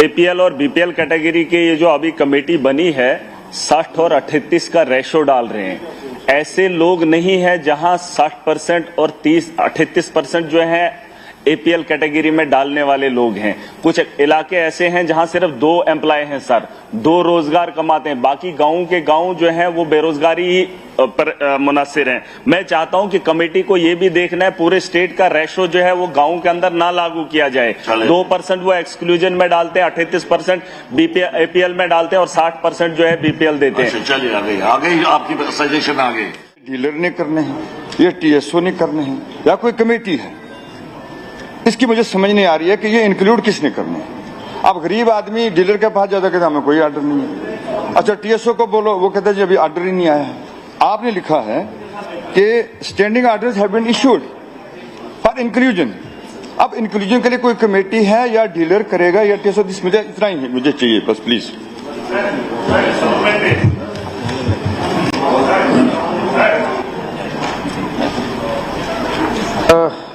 APL और BPL category के ये जो अभी कमेटी बनी है 60 और 38 का रेशो डाल रहे हैं। ऐसे लोग नहीं है जहां 60% और 38% जो है एपीएल कैटेगरी में डालने वाले लोग हैं। कुछ इलाके ऐसे हैं जहां सिर्फ 2 एम्प्लॉय हैं सर, 2 रोजगार कमाते हैं, बाकी गांव के गांव जो है वो बेरोजगारी पर मुनस्सिर हैं। मैं चाहता हूं कि कमेटी को ये भी देखना है पूरे स्टेट का रेशो जो है वो गांव के अंदर ना लागू किया जाए। 2% वो एक्सक्लूजन में डालते हैं, 38% बीपीएल एपीएल में डालते हैं और 60% जो है बीपीएल देते हैं। चलिए आगे आपकी सजेशन आ गई। डीलर ने करने हैं, ये टीएसओ ने करने हैं या कोई कमेटी है, इसकी मुझे समझ नहीं आ रही है कि ये इंक्लूड किसने करने हैं। अब गरीब आदमी डीलर के पास जाता कहता हमें कोई ऑर्डर नहीं है। अच्छा टीएसओ को बोलो, वो कहते हैं जी अभी ऑर्डर ही नहीं आया है। आपने लिखा है कि standing orders have been issued for inclusion. अब इंक्लूजन के लिए कोई कमेटी है या डीलर करेगा या टीएसओ? मुझे इतना ही मुझे चाहिए बस प्लीज।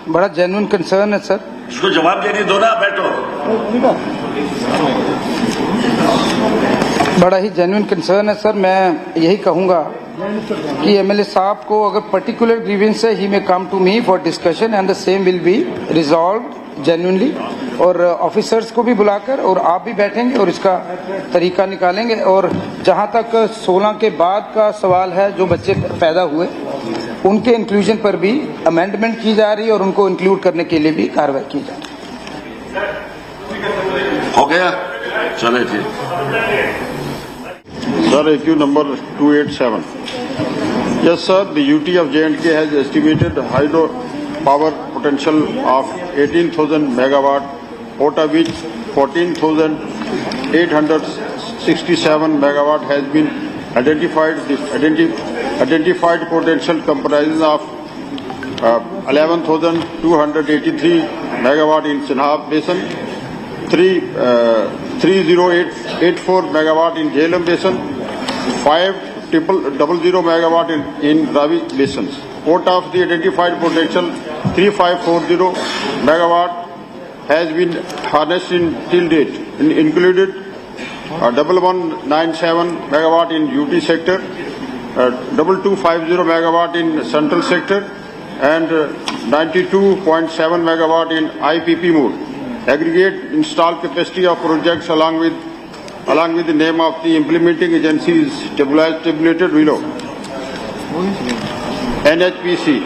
बड़ा जेन्युइन कंसर्न है सर। इसको जवाब देने दो ना, बैठो। बड़ा ही जेन्युइन कंसर्न है सर। मैं यही कहूंगा कि एमएलए साहब को अगर पर्टिकुलर ग्रीवेंस है, he may come to me for discussion and the same will be resolved genuinely, और ऑफिसर्स को भी बुलाकर और आप भी बैठेंगे और इसका तरीका निकालेंगे। और जहां तक 16 के बाद का सवाल है, जो बच्चे पैदा हुए उनके इंक्लूजन पर भी अमेंडमेंट की जा रही है और उनको इंक्लूड करने के लिए भी कार्रवाई की जा रही है। हो गया, चले ठीक। Sir, AQ number 287. Yes, sir. The UT of J&K has estimated hydro power potential of 18,000 megawatt, out of which 14,867 megawatt has been identified. This identified potential comprises of 11,283 megawatt in Chenab Basin, 30884 megawatt in Jhelum Basin, 5000 megawatt in Ravi basins. Out of the identified potential, 3540 megawatt has been harnessed till date, included 1197 megawatt in UT sector, 2250 megawatt in central sector, and 92.7 megawatt in IPP mode. Aggregate installed capacity of projects along with the name of the implementing agency is tabulated below. NHPC,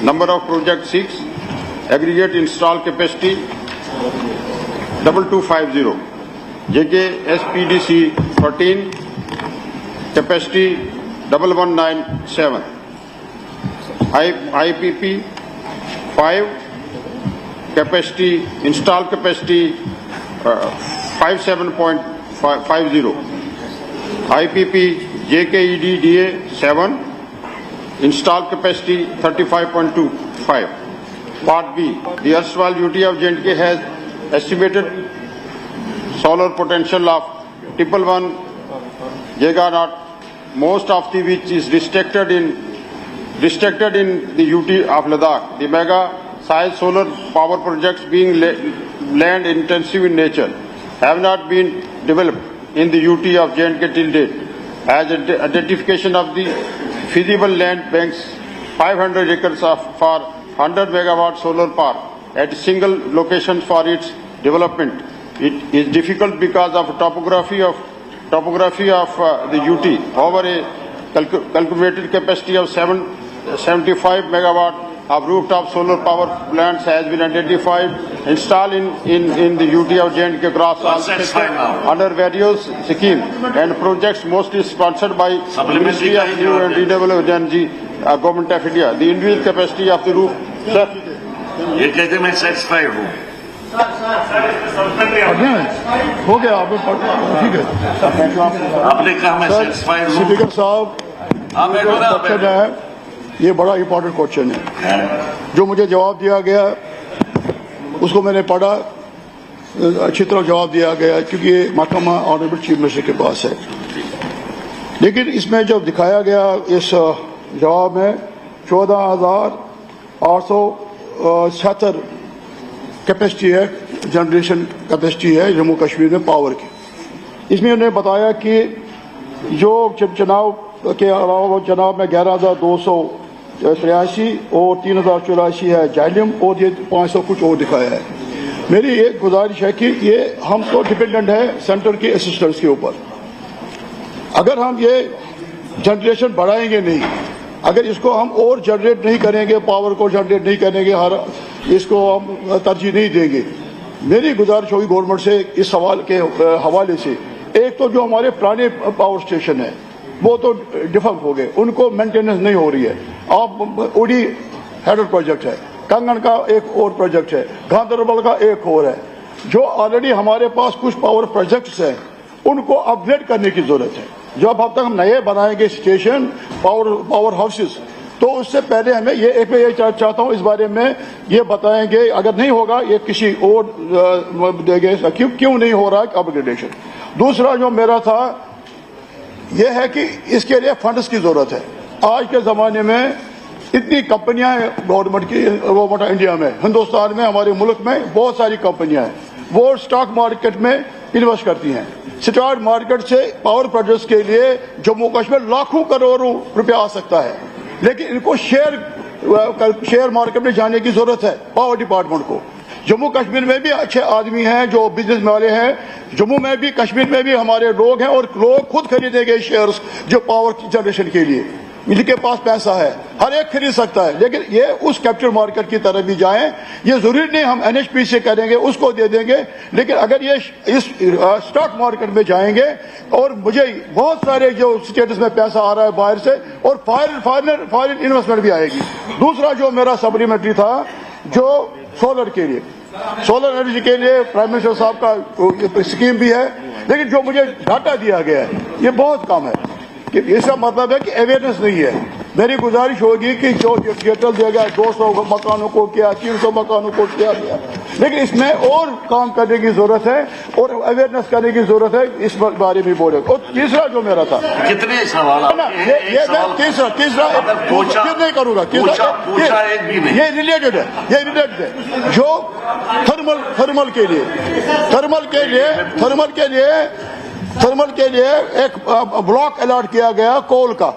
number of project 6, aggregate installed capacity 2250. JK SPDC 14, capacity 1197. IPP 5, capacity installed capacity 57.50. IPP JKEDDA 7, installed capacity 35.25. Part B, the erstwhile UT of J&K has estimated solar potential of 111 gigawatt, most of the which is restricted in the UT of Ladakh. The mega size solar power projects, being land intensive in nature, have not been developed in the UT of J&K till date. As identification of the feasible land banks, 500 acres for 100 megawatt solar park at single locations for its development. It is difficult because of topography of the UT. Over a calculated capacity of 75 megawatt of rooftop solar power plants has been identified, installed in the UT of J&K across all sectors under various schemes and projects, mostly sponsored by Ministry of New and Renewable Energy, Government of India. The individual capacity of the roof, sir. ये कहते मैं satisfied हूँ। हो गया ठीक है। आपने कहा मैं satisfied हूँ। स्पीकर साहब, आप बैठो ना। ये बड़ा इंपॉर्टेंट क्वेश्चन है। जो मुझे जवाब दिया गया उसको मैंने पढ़ा, अच्छी तरह जवाब दिया गया क्योंकि ये महकमा ऑनरेबल चीफ मिनिस्टर के पास है। लेकिन इसमें जब दिखाया गया इस जवाब में 14,876 कैपेसिटी है जनरेशन कैपेसिटी है जम्मू कश्मीर में पावर की। इसमें उन्होंने बताया कि जो चुनाव के अलावा चुनाव में 11,283 और 3,084 है जालिम और ये 500 कुछ और दिखाया है। मेरी एक गुजारिश है कि ये हम तो डिपेंडेंट है सेंटर के असिस्टेंट्स के ऊपर। अगर हम ये जनरेशन बढ़ाएंगे नहीं, अगर इसको हम और जनरेट नहीं करेंगे, पावर को जनरेट नहीं करेंगे, हर इसको हम तरजीह नहीं देंगे, मेरी गुजारिश होगी गवर्नमेंट से इस सवाल के हवाले से। एक तो जो हमारे पुराने पावर स्टेशन है वो तो डिफॉल्ट हो गए, उनको मेंटेनेंस नहीं हो रही है। आप उड़ी हेडर प्रोजेक्ट है, कंगन का एक और प्रोजेक्ट है, गांधरबल का एक और है। जो ऑलरेडी हमारे पास कुछ पावर प्रोजेक्ट्स हैं उनको अपग्रेड करने की जरूरत है। जब अब तक हम नए बनाएंगे स्टेशन पावर हाउसेस, तो उससे पहले हमें ये चाहता हूं इस बारे में ये बताएंगे, अगर नहीं होगा ये किसी और देंगे क्यों नहीं हो रहा है अपग्रेडेशन। दूसरा जो मेरा था ये है कि इसके लिए फंड्स की जरूरत है। आज के जमाने में इतनी कंपनियां हैं गवर्नमेंट इंडिया में, हिंदुस्तान में, हमारे मुल्क में बहुत सारी कंपनियां हैं, वो स्टॉक मार्केट में इन्वेस्ट करती हैं। स्टॉक मार्केट से पावर प्रोजेक्ट्स के लिए जम्मू कश्मीर लाखों करोड़ों रुपया आ सकता है, लेकिन इनको शेयर मार्केट में जाने की जरूरत है पावर डिपार्टमेंट को। जम्मू कश्मीर में भी अच्छे आदमी हैं जो बिजनेस वाले हैं, जम्मू में भी कश्मीर में भी हमारे लोग हैं और लोग खुद खरीदेंगे शेयर्स जो पावर जनरेशन के लिए, इनके पास पैसा है, हर एक खरीद सकता है। लेकिन ये उस कैपिटल मार्केट की तरफ भी जाएं, ये जरूरी नहीं हम एनएचपी से करेंगे उसको दे देंगे, लेकिन अगर ये इस स्टॉक मार्केट में जाएंगे और मुझे बहुत सारे जो स्टेटस में पैसा आ रहा है बाहर से और फॉरेन इन्वेस्टमेंट भी आएगी। दूसरा जो मेरा सप्लीमेंट्री था जो सोलर के लिए, सोलर एनर्जी के लिए प्राइम मिनिस्टर साहब का स्कीम भी है, लेकिन जो मुझे डाटा दिया गया है ये बहुत कम है कि इसका मतलब है कि अवेयरनेस नहीं है। मेरी गुजारिश होगी कि जो डिजिटल दिया गया 200 मकानों को किया, 300 मकानों को किया गया, लेकिन इसमें और काम करने की जरूरत है और अवेयरनेस करने की जरूरत है, इस बारे में बोले। और तीसरा जो मेरा था, कितने सवाल तीसरा फिर नहीं करूंगा, ये रिलेटेड है जो थर्मल के लिए एक ब्लॉक अलॉट किया गया कोल का,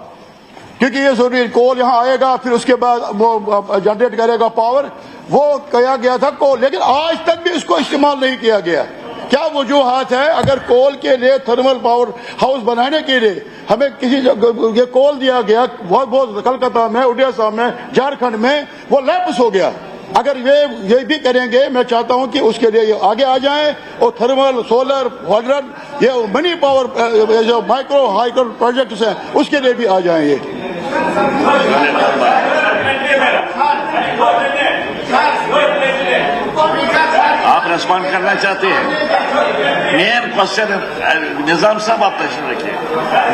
क्योंकि ये जरूरी कोल यहाँ आएगा फिर उसके बाद वो जनरेट करेगा पावर, वो किया गया था कोल, लेकिन आज तक भी इसको इस्तेमाल नहीं किया गया। क्या वजूहात है? अगर कोल के लिए थर्मल पावर हाउस बनाने के लिए हमें किसी ये कोल दिया गया बहुत कलकत्ता में, उड़ीसा में, झारखंड में, वो लैप्स हो गया। अगर ये भी करेंगे, मैं चाहता हूं कि उसके लिए आगे आ जाएं और थर्मल, सोलर, हाइड्रो, ये मनी पावर जो माइक्रो हाइड्रो प्रोजेक्ट्स हैं उसके लिए भी आ जाएं। ये आप रेस्पॉन्ड करना चाहते हैं? मेन क्वेश्चन निजाम साहब आप प्रश्न रखिए।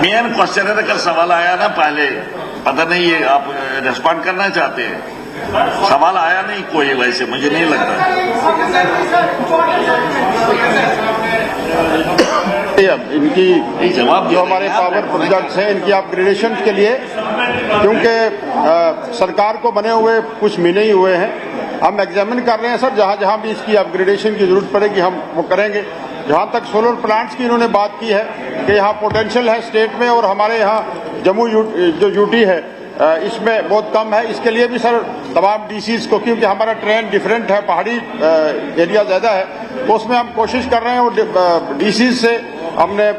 मेन क्वेश्चन है, कल सवाल आया ना पहले, पता नहीं है आप रेस्पॉन्ड करना चाहते हैं? सवाल आया नहीं कोई, वैसे मुझे नहीं लगता। इनकी जवाब जो हमारे पावर प्रोजेक्ट्स हैं इनकी अपग्रेडेशन के लिए, क्योंकि सरकार को बने हुए कुछ मिले ही हुए हैं, हम एग्जामिन कर रहे हैं सर, जहां जहां भी इसकी अपग्रेडेशन की जरूरत पड़ेगी हम वो करेंगे। जहां तक सोलर प्लांट्स की इन्होंने बात की है कि यहाँ पोटेंशियल है स्टेट में, और हमारे यहाँ जम्मू जो यूटी है इसमें बहुत कम है, इसके लिए भी सर तमाम डीसीज को, क्योंकि हमारा ट्रेन डिफरेंट है, पहाड़ी एरिया ज्यादा है, तो उसमें हम कोशिश कर रहे हैं और डीसीज से हमने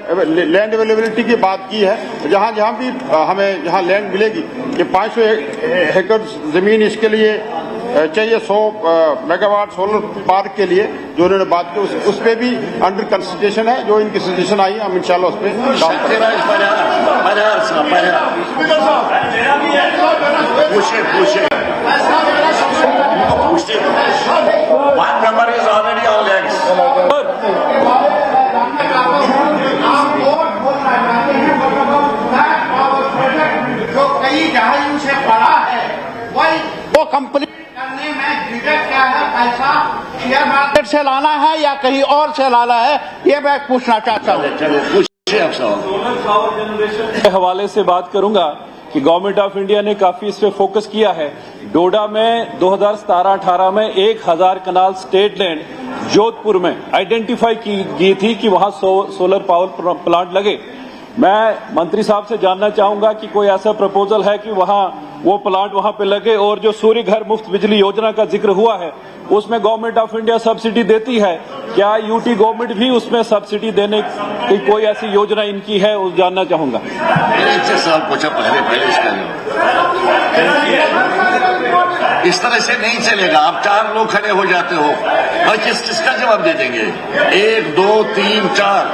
लैंड अवेलेबिलिटी की बात की है। जहां जहां भी हमें यहाँ लैंड मिलेगी, ये 500 एकड़ जमीन इसके लिए चाहिए, 100 मेगावाट सोलर पार्क के लिए जो उन्होंने बात की, उस पर भी अंडर कंसिडरेशन है। जो इनकी सजेशन आई हम इंशाल्लाह उस पर जो कई दहाइयों से पड़ा है वो कंपनी करने में झिझक क्या है? पैसा शेयर मार्केट से लाना है या कहीं और से लाना है, ये मैं पूछना चाहता हूँ। चलो पूछिए आप सवाल। के हवाले से बात करूंगा कि गवर्नमेंट ऑफ इंडिया ने काफी इस पे फोकस किया है। डोडा में 2017-18 में 1000 कनाल स्टेट लैंड जोधपुर में आइडेंटिफाई की गई थी कि वहां सोलर पावर प्लांट लगे। मैं मंत्री साहब से जानना चाहूंगा कि कोई ऐसा प्रपोजल है कि वहां वो प्लांट वहां पे लगे, और जो सूर्य घर मुफ्त बिजली योजना का जिक्र हुआ है उसमें गवर्नमेंट ऑफ इंडिया सब्सिडी देती है, क्या यूटी गवर्नमेंट भी उसमें सब्सिडी देने की कोई ऐसी योजना इनकी है, वो जानना चाहूंगा। सवाल पूछा पहले इस तरह से नहीं चलेगा। आप 4 लोग खड़े हो जाते हो और किसका जवाब दे देंगे? 1 2 3 4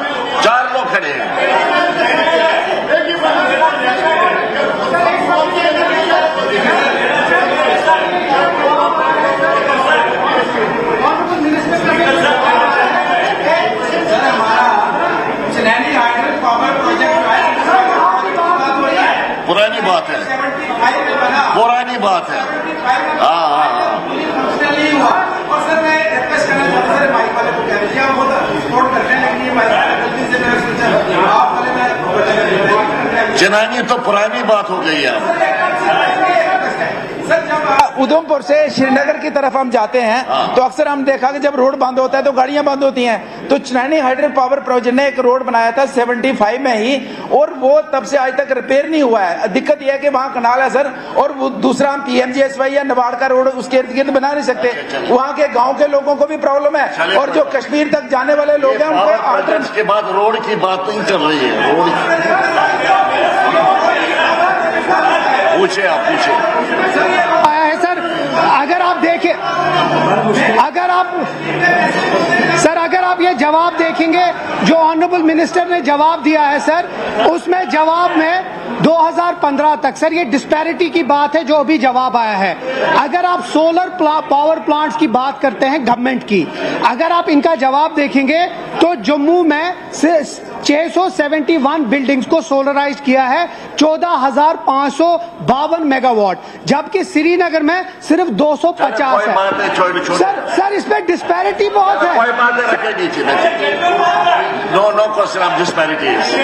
लोग खड़े हैं। पुरानी बात है, पुरानी बात है। चनानी तो पुरानी बात हो गई है। उधमपुर से श्रीनगर की तरफ हम जाते हैं तो अक्सर हम देखा कि जब रोड बंद होता है तो गाड़ियां बंद होती हैं। तो चनैनी हाइड्रो पावर प्रोजेक्ट ने एक रोड बनाया था 75 में ही, और वो तब से आज तक रिपेयर नहीं हुआ है। दिक्कत यह है कि वहाँ कनाल है सर, और वो दूसरा हम PMGSY या नबार्ड का रोड उसके इर्द गिर्द बना नहीं सकते। वहाँ के गाँव के लोगों को भी प्रॉब्लम है, और जो कश्मीर तक जाने वाले लोग हैं उनको। के बाद रोड की बात नहीं चल रही है। रोड पूछे आप आया है सर। अगर आप देखें, अगर आप ये जवाब देखेंगे जो ऑनरेबल मिनिस्टर ने जवाब दिया है सर, उसमें जवाब में 2015 तक सर ये डिस्पैरिटी की बात है जो अभी जवाब आया है। अगर आप सोलर पावर प्लांट्स की बात करते हैं गवर्नमेंट की, अगर आप इनका जवाब देखेंगे तो जम्मू में 671 बिल्डिंग्स को सोलराइज किया है, 14,552 मेगावाट, जबकि श्रीनगर में सिर्फ 250 है। सर इसमें डिस्पैरिटी बहुत है। No question of disparities.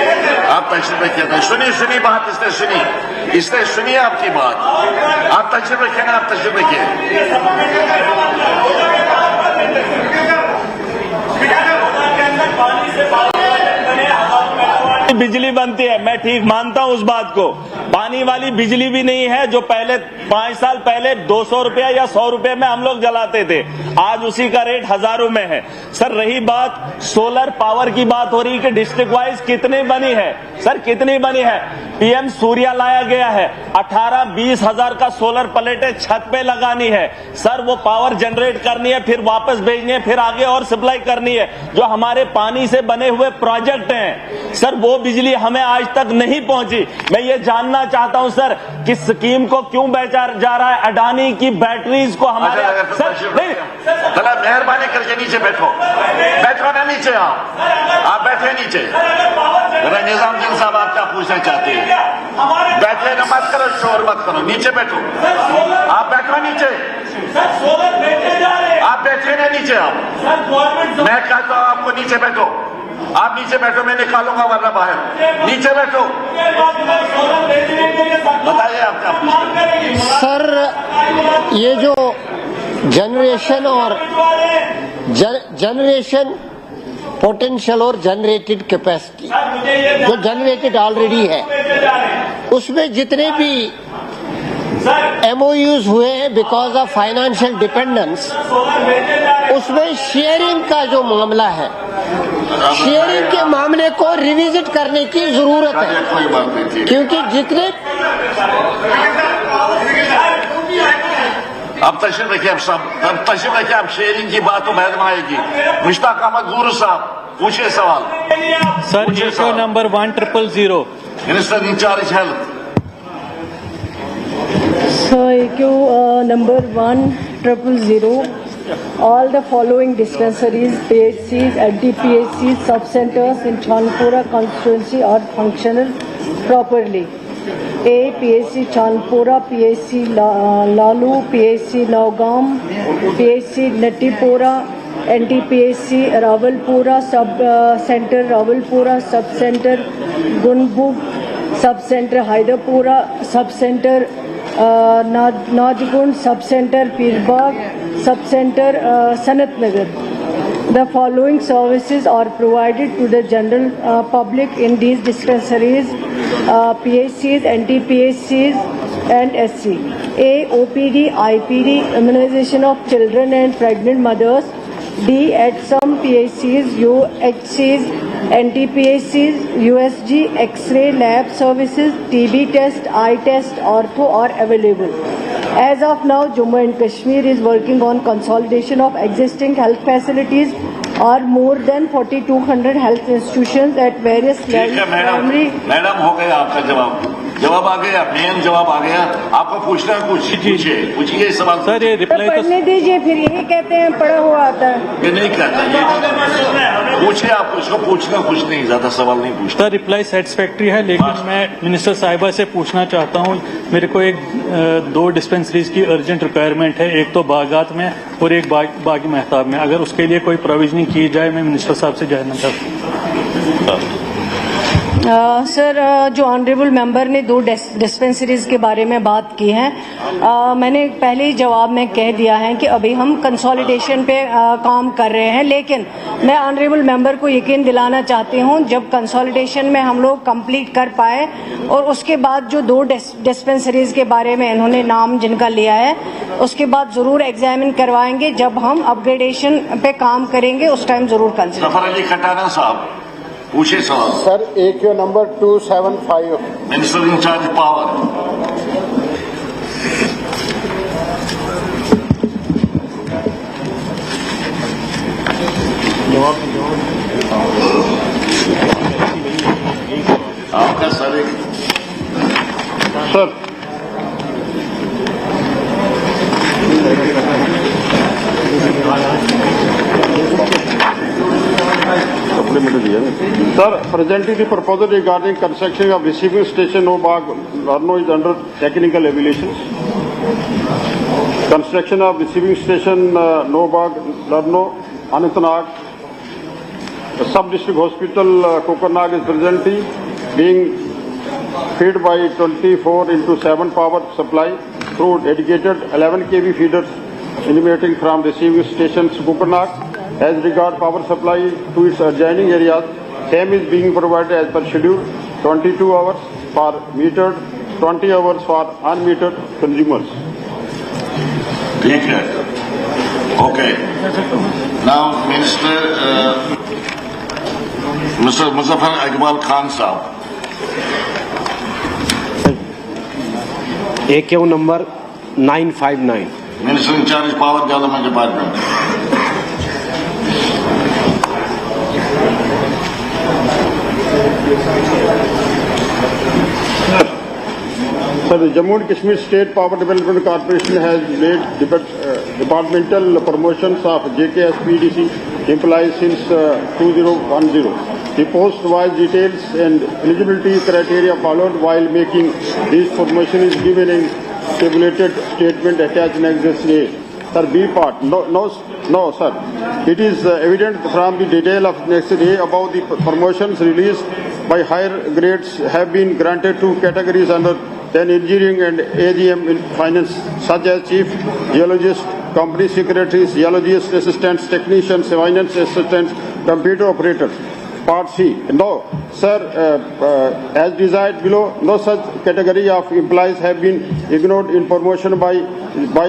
आप तशरीफ रखिए, सुनी बात इसने सुनी आपकी बात। आप तशरीफ रखिए ना, आप तशरीफ रखिए। बिजली बनती है, मैं ठीक मानता हूं उस बात को। पानी वाली बिजली भी नहीं है जो पहले 5 साल पहले 200 रुपया या 100 रुपये में हम लोग जलाते थे, आज उसी का रेट हजारों में है। सर रही बात सोलर पावर की, बात हो रही कि डिस्ट्रिक्ट वाइज कितनी बनी है। सर कितनी बनी है? PM सूर्या लाया गया है, 18-20 हजार का सोलर प्लेटें छत पे लगानी है सर, वो पावर जनरेट करनी है, फिर वापस भेजनी है, फिर आगे और सप्लाई करनी है। जो हमारे पानी से बने हुए प्रोजेक्ट हैं सर, वो बिजली हमें आज तक नहीं पहुंची। मैं ये जानना चाहता हूं सर कि स्कीम को क्यों बेचा जा रहा है? अडानी की बैटरीज को हमारे सर नहीं, मेहरबानी करके नीचे बैठो ना, नीचे आप बैठे नीचे। निजामुद्दीन साहब आप क्या पूछना चाहते हैं? बैठे ना, मत करो शोर मत करो, नीचे बैठो। आप बैठो नीचे, आप बैठे ना नीचे। आप मैं कहता हूं आपको नीचे बैठो, आप नीचे बैठो, मैं निकालूंगा वरना बाहर। नीचे बैठो, बताइए आप क्या। सर ये जो जनरेशन और जनरेशन पोटेंशियल और जनरेटेड कैपेसिटी जो जनरेटेड ऑलरेडी है, उसमें जितने भी MOUs हुए हैं बिकॉज ऑफ फाइनेंशियल डिपेंडेंस, उसमें शेयरिंग का जो मामला है, शेयरिंग के मामले को रिविजिट करने की जरूरत है, क्योंकि जितने अब तशरीफ रखिए, अब तशरीफ रखिए। अब शेयरिंग की बात तो बाद में आएगी। मुश्ताक अहमद गुरु साहब पूछिए सवाल। Sir issue number 1000 minister in charge health. So, number 1000, all the following dispensaries, PHCs, anti-PHCs, sub-centers in Chandpura constituency are functional properly. A. PHC Chandpura, PHC Lalu, PHC Naugam, PHC Natipura, NTPHC Rawalpura, sub-center Rawalpura, sub-center Gunbuk, Sub Center Hyderpura, Sub Center Najgund, Sub Center Pirbagh, Sub Center Sanat Nagar. The following services are provided to the general public in these dispensaries: PHCs, NTPHCs and SC. A. OPD, IPD, immunization of children and pregnant mothers. D. At some PHCs, UHCs, NTPHCs, USG, X-ray lab services, TB test, eye test, ortho are available. As of now, Jammu and Kashmir is working on consolidation of existing health facilities or more than 4,200 health institutions at various ठीक है madam हो गया आपका जवाब आ गया, main जवाब आ गया। आपको पूछना है कुछ, पूछिए सवाल। सर ये रिप्लाई पढ़ने दीजिए, फिर यही कहते हैं पढ़ा हुआ आता है। ये नहीं कहता, ये पूछिए, आप उसको पूछना, कुछ नहीं, ज्यादा सवाल नहीं पूछता। सर रिप्लाई सेटिस्फैक्ट्री है, लेकिन मैं मिनिस्टर साहिबा से पूछना चाहता हूँ, मेरे को दो डिस्पेंसरीज की अर्जेंट रिक्वायरमेंट है, एक तो बागात में और एक बागी महताब में। अगर उसके लिए कोई प्रोविजनिंग की जाए, मैं मिनिस्टर साहब से जानना चाहता हूँ। सर, जो ऑनरेबल मेंबर ने दो डिस्पेंसरीज के बारे में बात की है, मैंने पहले ही जवाब में कह दिया है कि अभी हम कंसोलिडेशन पे काम कर रहे हैं, लेकिन मैं ऑनरेबल मेंबर को यकीन दिलाना चाहती हूं, जब कंसोलिडेशन में हम लोग कंप्लीट कर पाए और उसके बाद जो दो डिस्पेंसरीज के बारे में इन्होंने नाम जिनका लिया है, उसके बाद जरूर एग्जामिन करवाएंगे। जब हम अपग्रेडेशन पे काम करेंगे उस टाइम जरूर कंसिडर। पूछे सवाल। Sir AQ number 275, minister in charge power. आपका sir Sir, presently the proposal regarding construction of receiving station Nobag Larno is under technical evaluation. Construction of receiving station Nobag Larno, Anantnag, Sub-District Hospital Kokarnag is presently being fed by 24/7 power supply through dedicated 11 kV feeders emanating from receiving stations Kokarnag. As regard power supply to its adjoining areas, same is being provided as per schedule, 22 hours for metered, 20 hours for unmetered consumers. ठीक है, okay. Now, Mr. Muzaffar Iqbal Khan साहब। AQ number 959, minister in charge power development department. Sir, the Jammu and Kashmir State Power Development Corporation has made departmental promotions of JKSPDC employees since 2010. The post-wise details and eligibility criteria followed while making these promotion is given in tabulated statement attached in Exhibit A. Sir, B part. No, sir. It is evident from the detail of Exhibit A about the promotions released by higher grades have been granted to categories under then engineering and AGM in finance, such as chief geologist, company secretaries, geologist assistants, technicians, finance assistants, computer operators. Part C. No, sir, as desired below, no such category of employees have been ignored in promotion by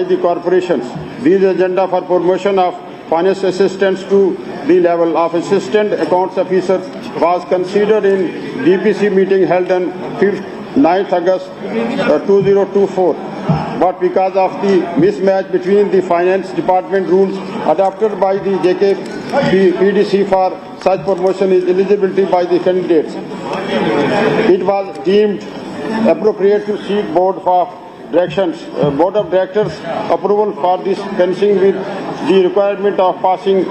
the corporations. These agenda for promotion of finance assistants to the level of assistant accounts officer was considered in DPC meeting held on 9th August 2024. But because of the mismatch between the finance department rules adopted by the JKPDC for such promotion is eligibility by the candidates, it was deemed appropriate to seek board of directors approval for this, consisting with the requirement of passing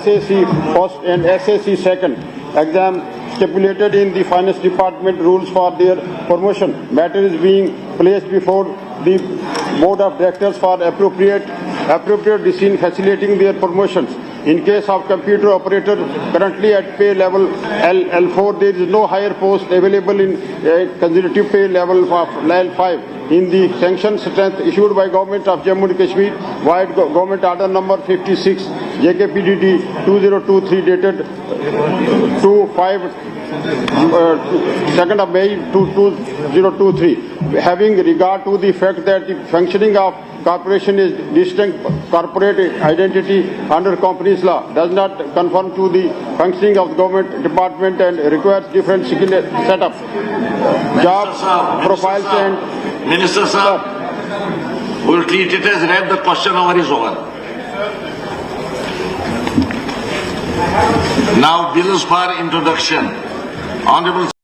SAC first and SAC second exam stipulated in the finance department rules for their promotion. Matter is being placed before the board of directors for appropriate decision facilitating their promotions. In case of computer operator, currently at pay level L4, there is no higher post available in consecutive pay level of L5. In the sanction strength issued by Government of Jammu and Kashmir, via Government Order number 56, JKPDD 2023 dated 2nd of May 2023, having regard to the fact that the functioning of corporation is distinct corporate identity under companies law, does not conform to the functioning of the government department and requires different skill setup, job profiles and... Minister Sir, we'll treat it as read. The question hour is over. Now bills for introduction. Honorable